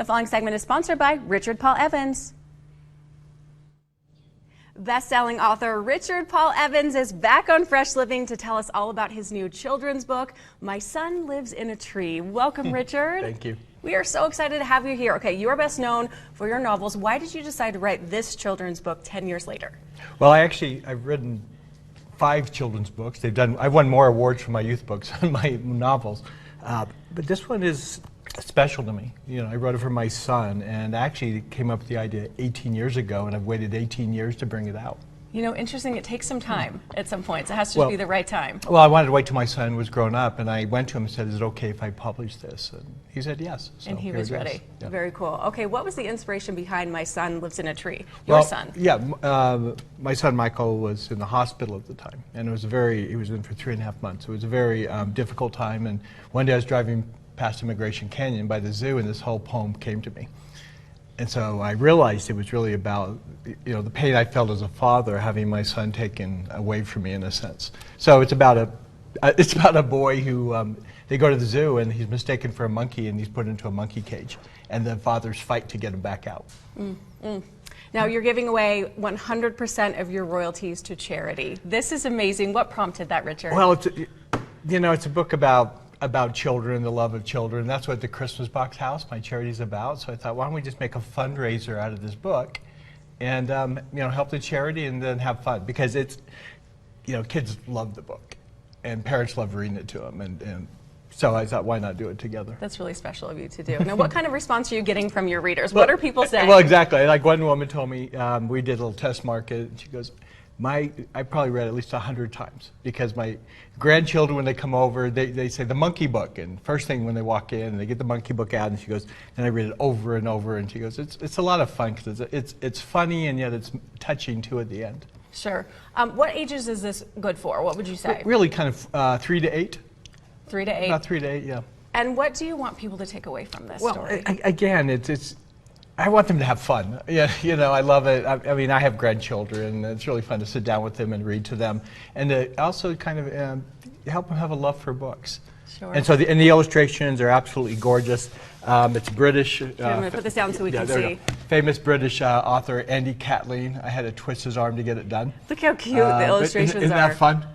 The following segment is sponsored by Richard Paul Evans. Best-selling author Richard Paul Evans is back on Fresh Living to tell us all about his new children's book, My Son Lives in a Tree. Welcome, Richard. Thank you. We are so excited to have you here. Okay, you are best known for your novels. Why did you decide to write this children's book 10 years later? Well, I've written 5 children's books. I've won more awards for my youth books than my novels. But this one is special to me. You know, I wrote it for my son, and actually came up with the idea 18 years ago, and I've waited 18 years to bring it out. You know, interesting, it takes some time at some points. It has to just be the right time. Well, I wanted to wait till my son was grown up, and I went to him and said, is it okay if I publish this? And he said yes. So and he was ready. Yeah. Very cool. Okay, what was the inspiration behind My Son Lives in a Tree? Well, son. Yeah, my son Michael was in the hospital at the time, and he was in for 3.5 months. It was a very difficult time, and one day I was driving past Immigration Canyon by the zoo, and this whole poem came to me. And so I realized it was really about, you know, the pain I felt as a father having my son taken away from me in a sense. So it's about a boy who they go to the zoo and he's mistaken for a monkey and he's put into a monkey cage, and the fathers fight to get him back out. Now you're giving away 100% of your royalties to charity. This is amazing. What prompted that, Richard? Well, it's a book about children, the love of children. That's what the Christmas Box House, my charity, is about. So I thought, why don't we just make a fundraiser out of this book and help the charity and then have fun, because it's, kids love the book and parents love reading it to them, and so I thought, why not do it together? That's really special of you to do. Now, what kind of response are you getting from your readers? What are people saying? Well, exactly. Like one woman told me, we did a little test market, and she goes, I probably read it at least 100 times, because my grandchildren, when they come over, they say the monkey book, and first thing when they walk in, they get the monkey book out, and she goes, and I read it over and over, and she goes, it's a lot of fun, because it's funny, and yet it's touching too at the end. Sure. What ages is this good for? What would you say? Really kind of 3 to 8. 3 to 8? About 3 to 8, yeah. And what do you want people to take away from this story? Again, I want them to have fun. Yeah, I love it. I mean, I have grandchildren, and it's really fun to sit down with them and read to them, and to also kind of help them have a love for books. Sure. And so the illustrations are absolutely gorgeous. It's British. I'm going to put this down so we can see. Famous British author Andy Catlin. I had to twist his arm to get it done. Look how cute the illustrations isn't that fun?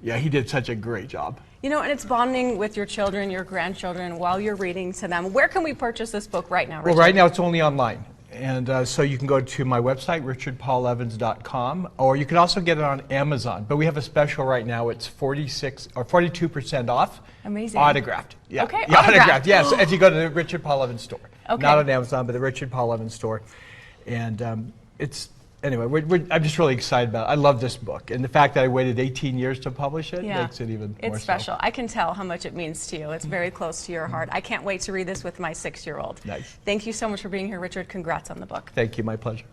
Yeah, he did such a great job. And it's bonding with your children, your grandchildren, while you're reading to them. Where can we purchase this book right now, Richard? Well, right now it's only online. And so you can go to my website, richardpaulevans.com, or you can also get it on Amazon. But we have a special right now. It's 42% off. Amazing. Autographed. Yeah. Okay, yeah, autographed. Yes, if you go to the Richard Paul Evans store. Okay. Not on Amazon, but the Richard Paul Evans store. And anyway, I'm just really excited about it. I love this book, and the fact that I waited 18 years to publish it makes it even more It's special. I can tell how much it means to you. It's very close to your heart. I can't wait to read this with my 6-year-old. Nice. Thank you so much for being here, Richard. Congrats on the book. Thank you. My pleasure.